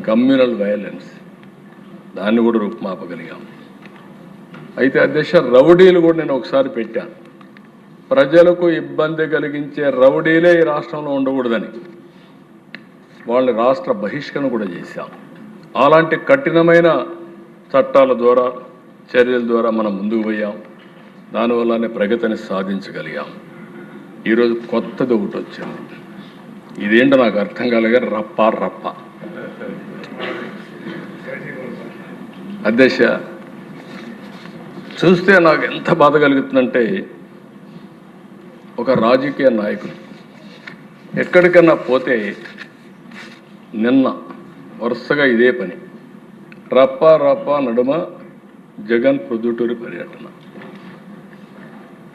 Communal violence దాన్ని కూడా రూపుమాపగలిగాం. అయితే అధ్యక్ష రౌడీలు కూడా నేను ఒకసారి పెట్టాను. ప్రజలకు ఇబ్బంది కలిగించే రౌడీలే ఈ రాష్ట్రంలో ఉండకూడదని వాళ్ళని రాష్ట్ర బహిష్కరణ కూడా చేశాం. అలాంటి కఠినమైన చట్టాల ద్వారా చర్యల ద్వారా మనం ముందుకు పోయాం. దానివల్లనే ప్రగతిని సాధించగలిగాం. ఈరోజు కొత్తది ఒకటి వచ్చింది. ఇదేంటో నాకు అర్థం కాలేగా రప్ప అధ్యక్ష చూస్తే నాకు ఎంత బాధ కలుగుతుందంటే ఒక రాజకీయ నాయకుడు ఎక్కడికన్నా పోతే నిన్న వరుసగా ఇదే పని రప్ప నడుమ జగన్ ప్రొద్దుటూరి పర్యటన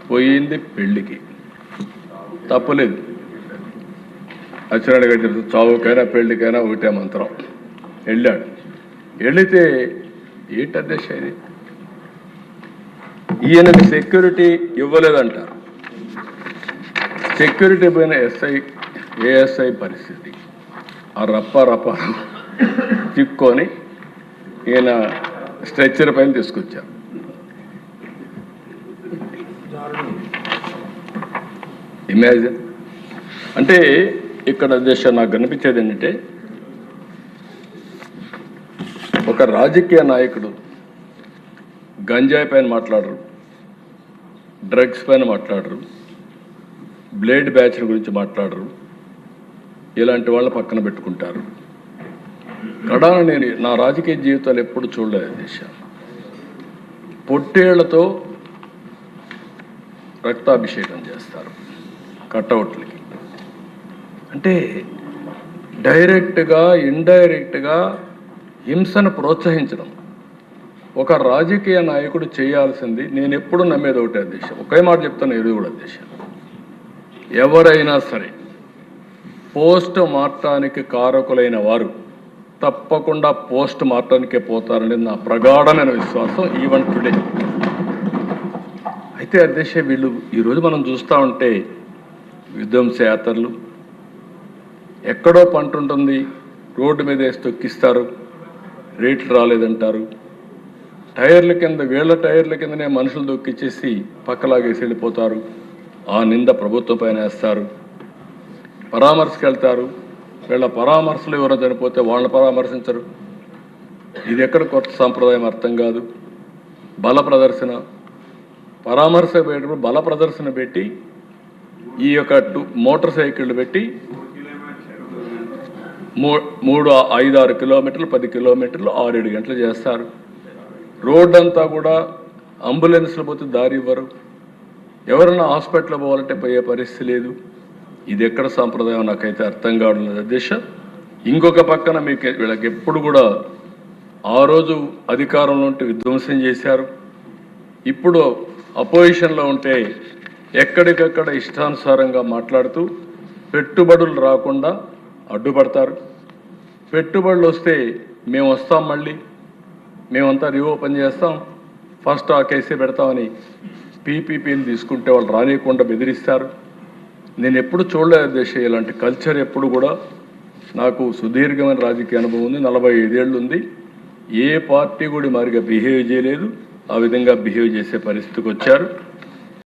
పోయింది పెళ్లికి తప్పలేదు. అచ్చినాడు గారు తెలుసు చావుకైనా పెళ్లికైనా ఒకటే మంత్రం. వెళ్ళాడు. వెళితే ఏంటి అధ్యక్ష ఇది ఈయనకి సెక్యూరిటీ ఇవ్వలేదంటారు. సెక్యూరిటీ పోయిన ఏఎస్ఐ పరిస్థితి ఆ రప్ప చిక్కొని ఈయన స్ట్రెచ్చర్ పైన తీసుకొచ్చారు. ఇమాజిన్ అంటే ఇక్కడ దేశ నాకు కనిపించేది ఏంటంటే ఒక రాజకీయ నాయకుడు గంజాయి పైన మాట్లాడరు, డ్రగ్స్ పైన మాట్లాడరు, బ్లేడ్ బ్యాచ్ల గురించి మాట్లాడరు, ఇలాంటి వాళ్ళ పక్కన పెట్టుకుంటారు. కడాన నేను నా రాజకీయ జీవితాలు ఎప్పుడు చూడలేదు దేశ పొట్టేళ్లతో రక్తాభిషేకం చేస్తారు కటౌట్లకి. అంటే డైరెక్ట్గా ఇండైరెక్ట్గా హింసను ప్రోత్సహించడం ఒక రాజకీయ నాయకుడు చేయాల్సింది. నేను ఎప్పుడు నమ్మేది ఒకటే అధ్యక్ష, ఒకే మాట చెప్తాను. ఇది కూడా అధ్యక్ష, ఎవరైనా సరే పోస్ట్ మార్టానికి కారకులైన వారు తప్పకుండా పోస్ట్ మార్టానికే పోతారనేది నా ప్రగాఢమైన విశ్వాసం ఈవెన్ టుడే. అయితే అధ్యక్ష వీళ్ళు ఈరోజు మనం చూస్తూ ఉంటే విధ్వంస యాత్రలు, ఎక్కడో పంట ఉంటుంది రోడ్డు మీద వేసి తొక్కిస్తారు, రేట్లు రాలేదంటారు, టైర్ల కింద వీళ్ళ టైర్ల కిందనే మనుషులు దొక్కిచ్చేసి పక్కలాగేసి వెళ్ళిపోతారు. ఆ నింద ప్రభుత్వం పైన వేస్తారు. పరామర్శకు వెళ్తారు, వీళ్ళ పరామర్శలు ఎవరో చనిపోతే వాళ్ళని పరామర్శించరు. ఇది ఎక్కడ కొత్త సాంప్రదాయం అర్థం కాదు. బల ప్రదర్శన, పరామర్శ పెట్టినప్పుడు బల ప్రదర్శన పెట్టి ఈ యొక్క మోటార్ సైకిళ్ళు పెట్టి 5-6 కిలోమీటర్లు 10 కిలోమీటర్లు 6-7 గంటలు చేస్తారు. రోడ్ అంతా కూడా అంబులెన్స్లు పోతే దారి ఇవ్వరు. ఎవరైనా హాస్పిటల్ పోవాలంటే పోయే పరిస్థితి లేదు. ఇది ఎక్కడ సాంప్రదాయం నాకైతే అర్థం కావడం లేదు అధ్యక్ష. ఇంకొక పక్కన మీకు వీళ్ళకి ఎప్పుడు కూడా ఆ రోజు అధికారంలో ఉంటే విధ్వంసం చేశారు, ఇప్పుడు అపోజిషన్లో ఉంటే ఎక్కడికక్కడ ఇష్టానుసారంగా మాట్లాడుతూ పెట్టుబడులు రాకుండా అడ్డుపడతారు. పెట్టుబడులు వస్తే మేము వస్తాం, మళ్ళీ మేమంతా రీఓపెన్ చేస్తాం, ఫస్ట్ ఆ కేసే పెడతామని పీపీపీని తీసుకుంటే వాళ్ళు రానియకుండా బెదిరిస్తారు. నేను ఎప్పుడు చూడలేదు అధ్యక్ష ఇలాంటి కల్చర్. ఎప్పుడు కూడా నాకు సుదీర్ఘమైన రాజకీయ అనుభవం ఉంది, 45 ఏళ్ళు ఉంది. ఏ పార్టీ కూడా మారిగా బిహేవ్ చేయలేదు, ఆ విధంగా బిహేవ్ చేసే పరిస్థితికి వచ్చారు.